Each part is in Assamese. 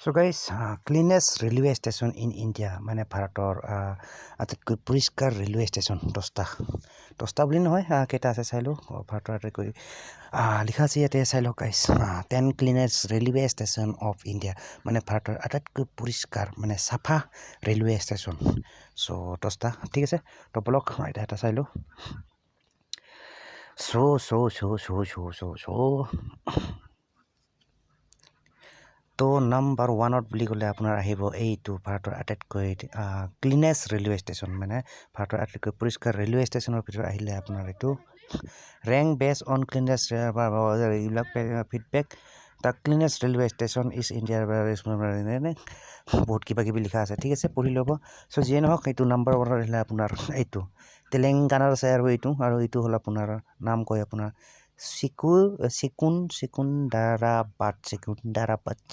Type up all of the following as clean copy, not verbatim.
So guys, cleanest railway station in India মানে ভাৰতৰ আটাইতকৈ পৰিষ্কাৰ ৰেলৱে ষ্টেচন 10টা বুলি নহয় কেইটা আছে চাই লওঁ ভাৰতৰ আটাইতকৈ লিখা আছে ইয়াতে চাই লওক গাইছ 10 cleanest railway station of India মানে ভাৰতৰ আটাইতকৈ পৰিষ্কাৰ মানে চাফা ৰেলৱে ষ্টেচন চ' 10টা ঠিক আছে তো বলক এটা চাই লওঁ তো নাম্বাৰ 1ত বুলি ক'লে আপোনাৰ আহিব এইটো ভাৰতৰ আটাইতকৈ ক্লিনেষ্ট ৰেলৱে ষ্টেচন মানে ভাৰতৰ আটাইতকৈ পৰিষ্কাৰ ৰেলৱে ষ্টেচনৰ ভিতৰত আহিলে আপোনাৰ এইটো ৰেংক বেছ অন ক্লিনেষ্ট এইবিলাক feedback the cleanest railway station is ইণ্ডিয়াৰ বহুত কিবা কিবি লিখা আছে ঠিক আছে পঢ়ি ল'ব চ' যিয়ে নহওক এইটো নাম্বাৰ 1ত আহিলে আপোনাৰ এইটো তেলেংগানাৰ আছে আৰু এইটো হ'ল আপোনাৰ নাম কয় আপোনাৰ চিকুণ্ডাৰাবাদ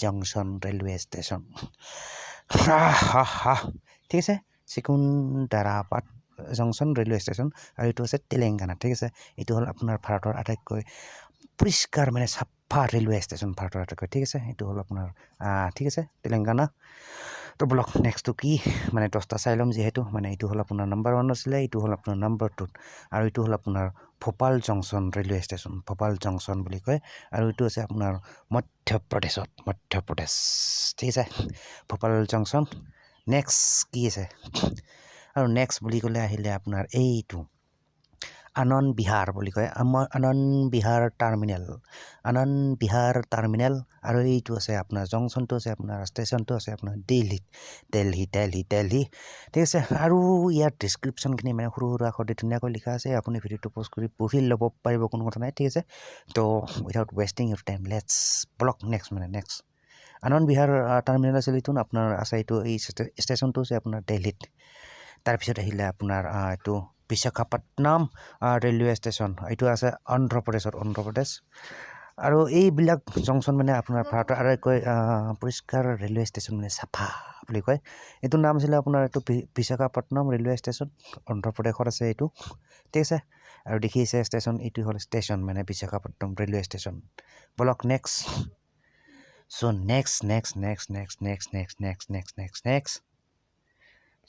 জংচন ৰেলৱে ষ্টেচন ঠিক আছে চিকুণ্ডাৰাবাদ জংচন ৰেলৱে ষ্টেচন আৰু এইটো আছে তেলেংগানা ঠিক আছে এইটো হ'ল আপোনাৰ ভাৰতৰ আটাইতকৈ পৰিষ্কাৰ মানে চাফা ৰেলৱে ষ্টেচন ভাৰতৰ আটাইতকৈ ঠিক আছে এইটো হ'ল আপোনাৰ ঠিক আছে তেলেংগানা তো ব্লক নেক্সটটো কি মানে 10টা চাই ল'ম যিহেতু মানে এইটো হ'ল আপোনাৰ নাম্বাৰ 1 আছিলে এইটো হ'ল আপোনাৰ নাম্বাৰ 2 আৰু এইটো হ'ল আপোনাৰ Bhopal junction railway station Bhopal junction বুলি কয় আৰু এইটো আছে আপোনাৰ মধ্য প্ৰদেশ ঠিক আছে ভোপাল জংচন নেক্সট কি আছে আৰু নেক্সট বুলি ক'লে আহিলে আপোনাৰ এইটো আনন্দ বিহাৰ বুলি কয় আনন্দ বিহাৰ টাৰ্মিনেল আৰু এইটো আছে আপোনাৰ জংচনটো আছে আপোনাৰ ষ্টেচনটো আছে আপোনাৰ দিল্লী ঠিক আছে আৰু ইয়াৰ ডিছক্ৰিপশ্যনখিনি মানে সৰু আখৰ ধুনীয়াকৈ লিখা আছে আপুনি ভিডিঅ'টো প'জ কৰি পঢ়ি ল'ব পাৰিব কোনো কথা নাই ঠিক আছে তো without wasting your time let's block next Anand Vihar terminal আছিল এইটো আপোনাৰ আছে এইটো এই ষ্টেচনটো আছে আপোনাৰ দিল্লীত তাৰপিছত আহিলে আপোনাৰ এইটো বিশাখাপট্টনম ৰেলৱে ষ্টেচন এইটো আছে অন্ধ্ৰ প্ৰদেশ আৰু এইবিলাক জংচন মানে আপোনাৰ ভাৰতৰ আটাইতকৈ পৰিষ্কাৰ ৰেলৱে ষ্টেচন মানে চাফা বুলি কয় এইটো নাম আছিলে আপোনাৰ এইটো বিশাখাপট্টনম ৰেলৱে ষ্টেচন অন্ধ্ৰ প্ৰদেশত আছে এইটো ঠিক আছে আৰু দেখিছে ষ্টেচন এইটো হ'ল ষ্টেচন মানে বিশাখাপট্টনম ৰেলৱে ষ্টেচন বলক নেক্সট চ' নেক্সট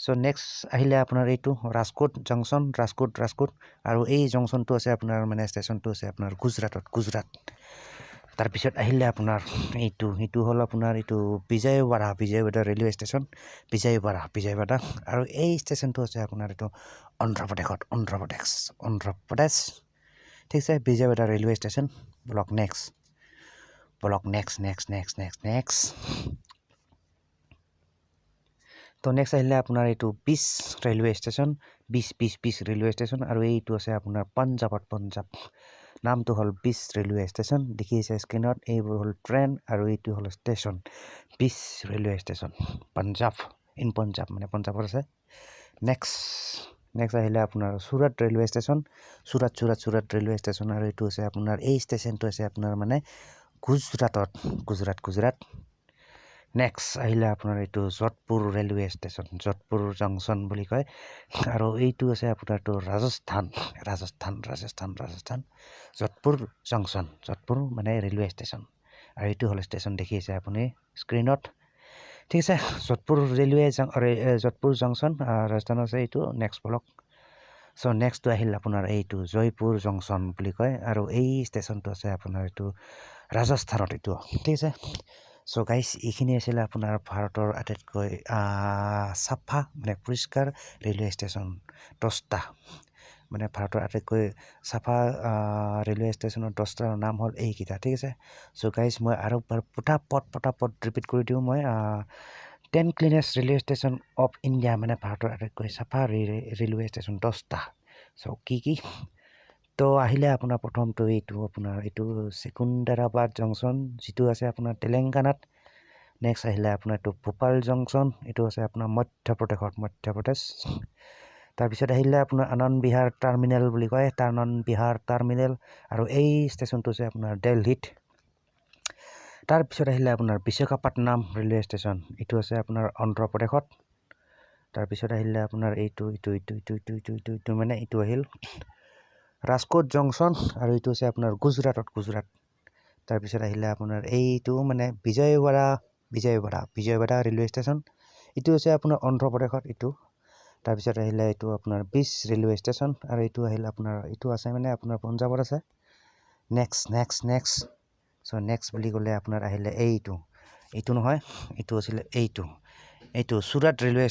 চ' নেক্সট আহিলে আপোনাৰ এইটো ৰাজকোট জংচন ৰাজকোট আৰু এই জংচনটো আছে আপোনাৰ মানে ষ্টেচনটো আছে আপোনাৰ গুজৰাট তাৰপিছত আহিলে আপোনাৰ এইটো হ'ল আপোনাৰ এইটো বিজয়ৱাড়া ৰেলৱে ষ্টেচন বিজয়ৱাড়া আৰু এই ষ্টেচনটো আছে আপোনাৰ এইটো অন্ধ্ৰ প্ৰদেশ ঠিক আছে Vijayawada railway station block next তো নেক্সট আহিলে আপোনাৰ এইটো বিচ ৰেলৱে ষ্টেচন ৰেলৱে ষ্টেচন আৰু এইটো আছে আপোনাৰ পঞ্জাৱ নামটো হ'ল বিচ ৰেলৱে ষ্টেচন দেখিছে স্ক্ৰীণত এইবোৰ হ'ল ট্ৰেইন আৰু এইটো হ'ল ষ্টেচন বিচ ৰেলৱে ষ্টেচন পঞ্জাৱ মানে পঞ্জাৱত আছে নেক্সট আহিলে আপোনাৰ Surat railway station Surat railway station আৰু এইটো আছে আপোনাৰ এই ষ্টেচনটো আছে আপোনাৰ মানে গুজৰাট নেক্সট আহিলে আপোনাৰ এইটো Jodhpur railway station Jodhpur junction বুলি কয় আৰু এইটো আছে আপোনাৰ এইটো ৰাজস্থান যোধপুৰ জংচন যোধপুৰ মানে ৰেলৱে ষ্টেচন আৰু এইটো হ'ল ষ্টেচন দেখিছে আপুনি স্ক্ৰীণত ঠিক আছে যোধপুৰ জংচন ৰাজস্থানত আছে এইটো নেক্সট ব্লক চ' নেক্সটটো আহিল আপোনাৰ এইটো জয়পুৰ জংচন বুলি কয় আৰু এই ষ্টেচনটো আছে আপোনাৰ এইটো ৰাজস্থানত এইটো ঠিক আছে চ' গাইজ এইখিনি আছিলে আপোনাৰ ভাৰতৰ আটাইতকৈ চাফা মানে পৰিষ্কাৰ ৰেলৱে ষ্টেচন 10টা মানে ভাৰতৰ আটাইতকৈ চাফা ৰেলৱে ষ্টেচনৰ 10টাৰ নাম হ'ল এইকেইটা ঠিক আছে চ' গাইজ মই আৰু পটাপট ৰিপিট কৰি দিওঁ মই 10 cleanest railway station of India মানে ভাৰতৰ আটাইতকৈ চাফা ৰেলৱে ষ্টেচন 10টা চ' কি তো আহিলে আপোনাৰ প্ৰথমটো এইটো চিকুণ্ডাৰাবাদ জংচন যিটো আছে আপোনাৰ তেলেংগানাত নেক্সট আহিলে আপোনাৰ এইটো ভোপাল জংচন এইটো আছে আপোনাৰ মধ্য প্ৰদেশ তাৰপিছত আহিলে আপোনাৰ আনন্দ বিহাৰ টাৰ্মিনেল বুলি কয় টাৰ্মিনেল আৰু এই ষ্টেচনটো আছে আপোনাৰ দিল্লীত তাৰপিছত আহিলে আপোনাৰ বিশাখাপট্টনম ৰেলৱে ষ্টেচন এইটো আছে আপোনাৰ অন্ধ্ৰ প্ৰদেশত তাৰপিছত আহিলে আপোনাৰ এইটো মানে এইটো আহিল ৰাজকোট জংচন আৰু এইটো আছে আপোনাৰ গুজৰাট তাৰপিছত আহিলে আপোনাৰ এইটো মানে বিজয়ৱাড়া বিজয়বাড়া ৰেলৱে ষ্টেচন এইটো হৈছে আপোনাৰ অন্ধ্ৰপ্ৰদেশত এইটো তাৰপিছত আহিলে এইটো আপোনাৰ বিচ ৰেলৱে ষ্টেচন আৰু এইটো আহিলে আপোনাৰ এইটো আছে মানে আপোনাৰ পঞ্জাৱত আছে নেক্সট চ' নেক্সট বুলি ক'লে আপোনাৰ আহিলে এইটো নহয় এইটো আছিলে এইটো চুৰাট ৰেলৱে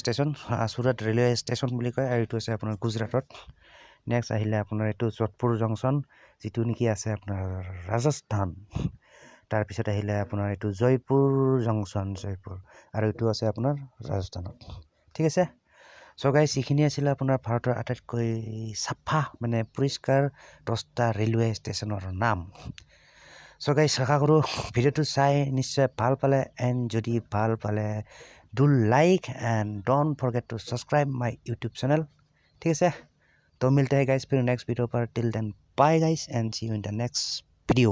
ষ্টেচন বুলি কয় আৰু এইটো আছে আপোনাৰ গুজৰাটত নেক্সট আহিলে আপোনাৰ এইটো যোধপুৰ জংচন যিটো নেকি আছে আপোনাৰ ৰাজস্থান তাৰপিছত আহিলে আপোনাৰ এইটো জয়পুৰ জংচন আৰু এইটো আছে আপোনাৰ ৰাজস্থানত ঠিক আছে চ' গাইছ এইখিনি আছিলে আপোনাৰ ভাৰতৰ আটাইতকৈ চাফা মানে পৰিষ্কাৰ 10টা ৰেলৱে ষ্টেচনৰ নাম চ' গাইছ আশা কৰোঁ ভিডিঅ'টো চাই নিশ্চয় ভাল পালে এণ্ড যদি ভাল পালে do like and don't forget to subscribe my YouTube channel ঠিক আছে তো মিলতে हैं गाइस फिर नेक्स्ट वीडियो पर till then bye guys and see you in the next video